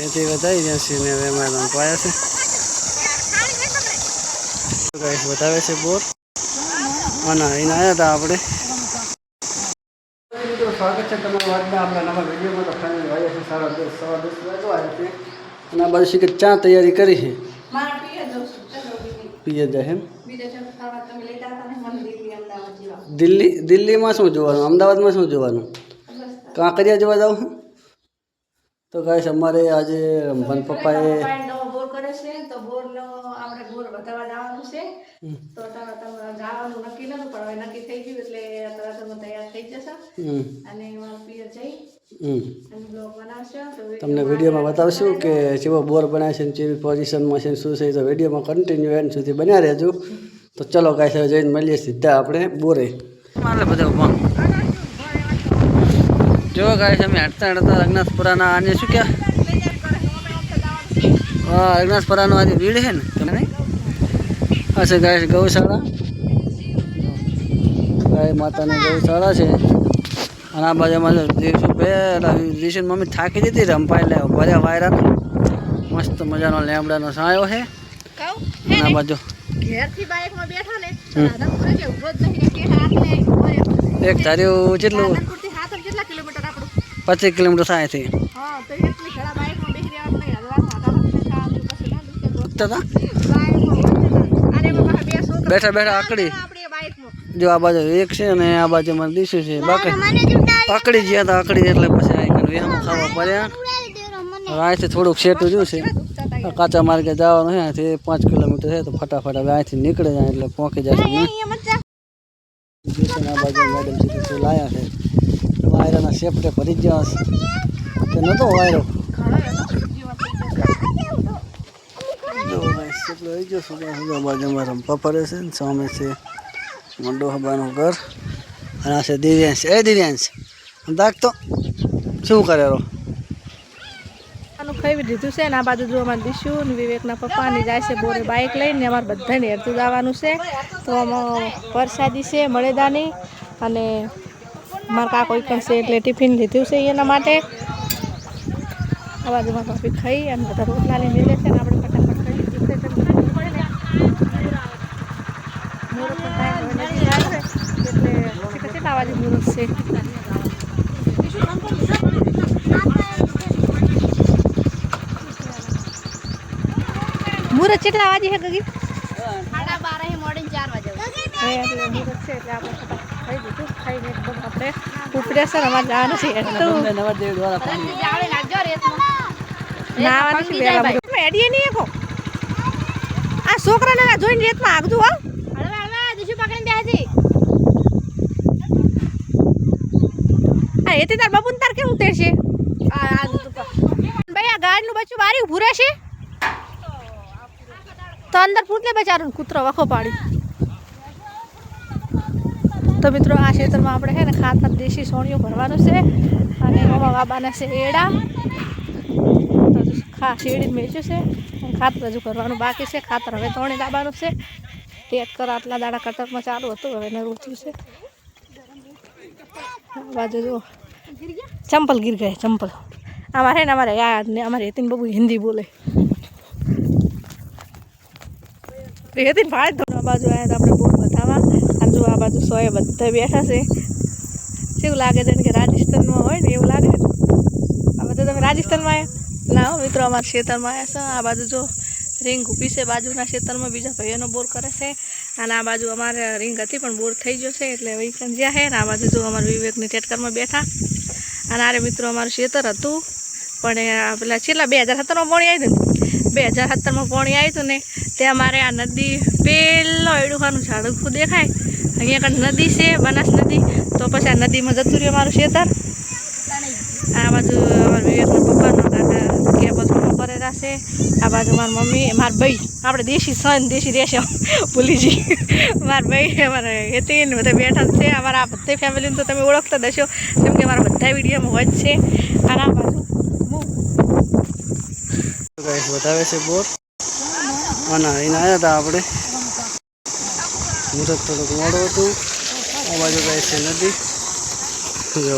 અહીંથી વધારી જશે ને હવે અમારા પાયા છે ગાઈસ બતાવે છે બોર અને અહીં આવ્યા હતા આપણે સ્વાગત છે તમારું આજના આપણા નવા વિડીયોમાં. તો ફાઇનલ વાગ્યા છે 10:30 સવા 10 વાગવા આવ્યા છે અને આ બાજુ શીખે ચા તૈયારી કરી છે પીએ જાય એમ. દિલ્હીમાં શું જોવાનું, અમદાવાદમાં શું જોવાનું, કાંકરિયા જોવા જાવ. તો ગાઈસ અમારે આજે રમભાન પપ્પાએ બોર કરે છે તો બોરનો આપણે બોર બતાવવા જવાનું છે. તો તમે જવાનું નક્કી નતું પણ હવે નક્કી થઈ ગયું એટલે તરત તૈયાર થઈ જશે અને એમાં પિયર જઈ અને બ્લોગ બનાવશે. તમને વિડીયોમાં બતાવશું કે જેવો બોર બનાવે છે ને જેવી પોઝિશનમાં છે શું છે. તો વિડીયોમાં કન્ટિન્યુ એન્ડ સુધી બન્યા રહેજો. તો ચલો ગાઈસ હવે જઈને મળીએ સીધા આપણે બોરે. મારે બધા જો ગાઈસ અમે હડતા રઘનાથપુરાના આને શું ક્યાં હા રઘનાથપુરાનો આજે ભીડ છે ને તમે નહીં હશે ગાઈસ ગૌશાળા ગાય માતાની ગૌશાળા છે. અને આ બાજુમાં દિવસો પહેલા દિવસે મમ્મી થાકી જતી રંપાઈ લે ભર્યા વાયરાનો મસ્ત મજાનો લેમડાનો સાયો છે. અને આ બાજુ એક ધાર્યું કેટલું 25 કિલોમીટર થાય છે. બેઠા બેઠા આકડી જો આ બાજુ એક છે અને આ બાજુ મારે દીશું છે બાકી આકડી ગયા હતા આકડી એટલે પછી આ વેહમાં ખાવા પડ્યા. હવે અહીંથી થોડુંક સેટું જોયું છે કાચા માર્ગે જવાનું છે અહીંથી 5 કિલોમીટર છે તો ફટાફટ હવે અહીંથી નીકળે જાય એટલે પહોંચી જશે. આ બાજુ મેડમ સીધું લાયા છે વાયરાના સેફટે ભરી જ જશે કે નહોતો વાયરો બાજુમાં રંપા પડે છે ને સામે છે મંડો હબાનું ઘર અને આ છે દિવ્યાંશ. એ દિવ્યાંશ દાખતો શું કરે રો ખાઈ દીધું છે ને આ બાજુ જો અમારે દીશું ને વિવેકના પપ્પાની જાય છે બોરે બાઇક લઈને અમારે બધાને હેરતું જવાનું છે. તો આમાં વરસાદી છે મળેદાની અને મારા કાકો પણ છે એટલે ટિફિન લીધું છે એના માટે. આ બાજુમાં ભાભી ખાઈ અને બધા રોટલા લઈને લે છે ને આપણે ફટાફટ ખાઈ એટલે કેટલા વાગે મુહૂર્ત છે. મુહૂર્ત કેટલા વાગે છે ગગી? 12:30 મોર્નિંગ 4 વાગે મુહૂર્ત છે એટલે આપણે ફટાફટ ખાઈ દીધું. ખાઈને એકદમ આપણે ઉપડે છે અમારે જવાનું છે નાવાની એડીએ નહીં એકો આ છોકરાને જોઈને રેતમાં આગતું હો દીશું પકડીને બેસી આ એથી તાર બાપુ તાર કેમ ઉતરશે ભાઈ આ ગાડીનું બચ્ચું બારી ઉભું રહેશે તો અંદર પૂછ લે બચારું કૂતરો વખો પાડી. તો મિત્રો આ ક્ષેત્રમાં આપણે છે ને ખાતર દેશી સોણીઓ ભરવાનું છે અને મામા બાબાના છે એડા તો શેરડીને મેચ્યું છે અને ખાતર હજુ કરવાનું બાકી છે. ખાતર હવે તોણી લાવવાનું છે ટેટ કર આટલા દાડા કટકમાં ચાલુ હતું હવે નરું થયું છે. બાજુ જુઓ ચંપલ ગીર ગયા ચંપલ અમારે ને અમારે યાદ ને અમારે હેતીન બબુ હિન્દી બોલે હેતીન ભાડે ધોરણ બાજુ આવ્યા તો આપણે બોર બતાવવા અને જો આ બાજુ સોએ બધા બેઠા છે. કેવું લાગે છે કે રાજસ્થાનમાં હોય ને એવું લાગે. આ બધા તમે રાજસ્થાનમાં આવ્યા ના મિત્રો અમારા ખેતરમાં આવ્યા છે. આ બાજુ જો રીંગ ઊભી છે બાજુના ખેતરમાં બીજા ભાઈઓનો બોર કરે છે અને આ બાજુ અમારે રીંગ હતી પણ બોર થઈ ગયો છે એટલે હવે જ્યાં છે ને આ બાજુ જો અમારા વિવેકની ટેટકરમાં બેઠા અને આરે મિત્રો અમારું ખેતર હતું પણ પેલા છેલ્લા 2017માં પાણી આવ્યું ને 2017માં પાણી આવ્યું હતું ને ત્યાં મારે આ નદી પેલો એડુખાનું ઝાડખું દેખાય અહીંયા કંઈ નદી છે બનાસ નદી તો પછી આ નદીમાં જતું રહ્યું મારું ખેતર. આ બાજુ અમારા વિવેકના પપ્પાનો કાકા કેબલ કરેલા છે. આ બાજુ મારી મમ્મી મારા ભાઈ આપણે દેશી સન દેશી રહેશે ભૂલી જઈ મારા ભાઈ અમારે એથી ને બધા બેઠા છે. અમારા આ બધા ફેમિલીને તો તમે ઓળખતા દશો કેમ કે મારા બધા વિડીયોમાં હોય જ છે. અને આ બાજુ બતાવે છે બોર અને એને આવ્યા હતા આપણે મુહૂર્ત થોડુંક મોડું હતું. આ બાજુ ગાય છે નદી જો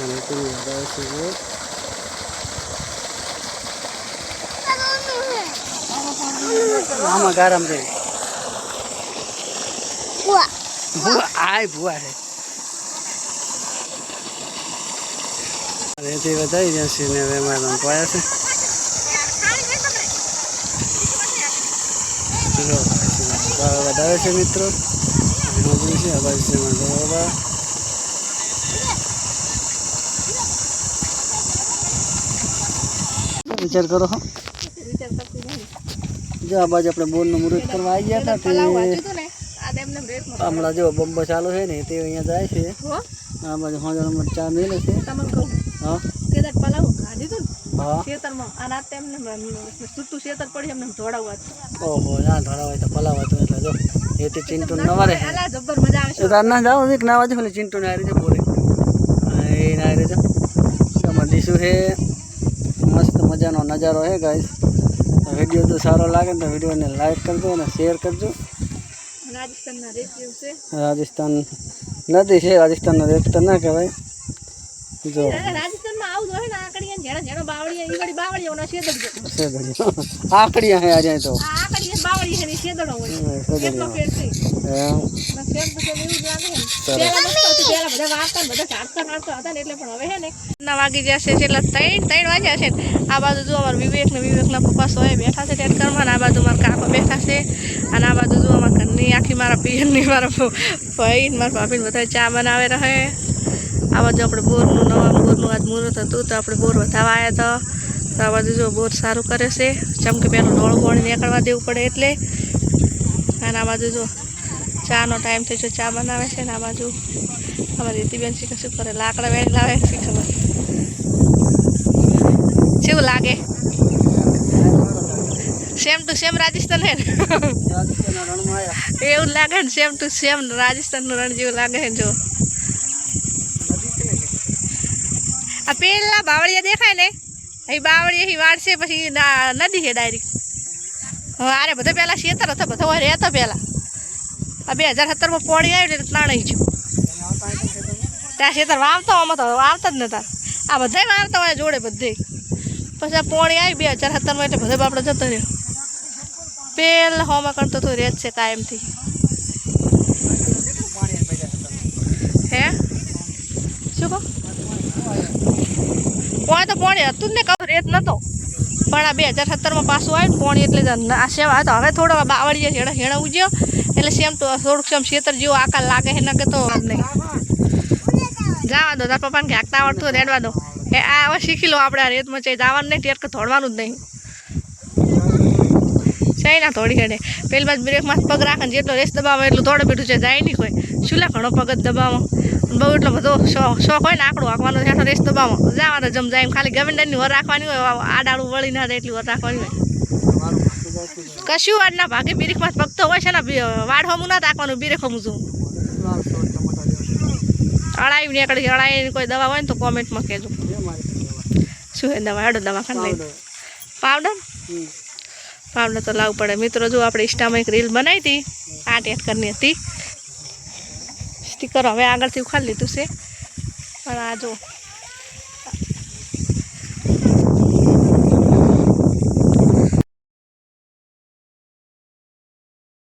અને પેલી વધારે છે બોર. આમાં ગારમ રે ભૂવા આય ભૂવા છે રેતી વધારી જશે ને હવે એમાં રમવાયા છે. વધારે છે મિત્રો છે અવાજ છે બરાબર. વિચાર કરો હો જો આ બાજુ આપણે બોરનું મુહૂર્ત કરવા આવી ગયા હતા તે હમણાં જો બંબો ચાલુ છે ને તે અહીંયા જાય છે. આ બાજુ હોજળ ચા મેલે છે. હા ઓહો ના ધોળાવાય તો પલાવ હતું એટલે જો એથી ચિંટુ નવારે ના જાઓ એક ના વાજે એટલે ચિંટુ ને આ રીતે બોલે એ ના રીતે તમારે દીશું છે. મસ્ત મજાનો નજારો છે ગાઈસ. વિડીયો તો સારો લાગે ને તો વિડીયોને લાઈક કરજો અને શેર કરજો. રાજસ્થાન નદી છે રાજસ્થાનનો રેત તો ના કહેવાય. જો આકડિયા હે આજે તો વાગી જશે એટલે 3 વાગ્યા છે. આ બાજુ જો અમારા વિવેકના પપ્પા સોએ બેઠા છે ટેટ કરવા. આ બાજુ મારા કાકો બેઠા છે અને આ બાજુ જો અમારા ઘરની આખી મારા પિયરની મારા ભાઈ મારા ભાભીને બધા ચા બનાવે રહે. આ બાજુ આપણે બોરનું આજ મુહૂર્ત હતું તો આપણે બોર વધારવા આવ્યા હતા. તો આ બાજુ જો બોર સારું કરે છે ચમકે પેલું ડોળું પાણી નીકળવા દેવું પડે એટલે. અને આ બાજુ જો ચાનો ટાઈમ થઈ છે ચા બનાવે છે ને આ બાજુ અમારી રીતિબેન શીખે શું કરે લાકડા વેણી લાવે શી ખબર કેવું લાગે. સેમ ટુ સેમ રાજસ્થાન હે એવું લાગે ને સેમ ટુ સેમ રાજસ્થાનનું રણ જેવું લાગે છે. જો આ પેલા બાવળિયા દેખાય ને એ બાવળી અહીં વાળશે પછી નદી છે ડાયરેક્ટ. હવે આરે બધો પહેલાં શેતર હતો બધો હોય રહેતો પહેલાં. આ 2017માં પોણી આવ્યું એટલે ત્રણેય ગયું ત્યાં શેતર વાવતો આમાં તો વાવતા જ નતા. આ બધા વાવતા હોય જોડે બધે. પછી આ પોણી આવી 2017માં એટલે બધે બાપડો જતો રહ્યો. પેલા હોમાં કરતો તો રેત છે કાયમથી. હે શું કહો પોણે તો પોણી હતું જ ને કહું રેત નતો પણ આ 2017માં પાછું આવ્યું પોણી એટલે આ સેવા તો હવે થોડો બાવળીએ હેણા ઉજ્યો એટલે સેમ તો થોડુંક સેમ ખેતર જેવો આકાર લાગે છે કે તો નહીં જવા દો તાર પપ્પાને ઘાંકતા આવડતું રેડવા દો. એ આ હવે શીખી લો આપણે આ રેતમાં ચાઈ જવાનું નહીં ટેરક ધોડવાનું જ નહીં. ચાઈ ના થોડી હેડે પેલી બાજુ બ્રેકમાં પગ રાખે ને જેટલો રેસ દબાવે એટલું થોડું બેઠું છે જાય નહીં કોઈ શું લે ઘણો પગ જ દબાવો બહુ એટલો બધો શોખ હોય ને આકડું હાંકવાનો છે રેસ દબાવો જવા તો જમ જાય એમ ખાલી ગવર્નરની વર રાખવાની હોય આડાળું વળી ના જાય એટલી વર રાખવાની હોય. કશું વાર ના ભાગે બીરેકમાં પગ તો હોય છે ને વાડ હમું ના રાખવાનું બીરેક હમું છું અળાવી નીકળી અળાવી કોઈ દવા હોય ને તો કોમેન્ટમાં કહેજો શું હે દવા હેડો દવાખાને લઈને પાવડર તો લાવવું પડે. મિત્રો જો આપણે ઇન્સ્ટામાં એક રીલ બનાવી હતી આ ટેટ કરની હતી સ્ટીકર હવે આગળથી ઉખાડી લીધું છે પણ આ જો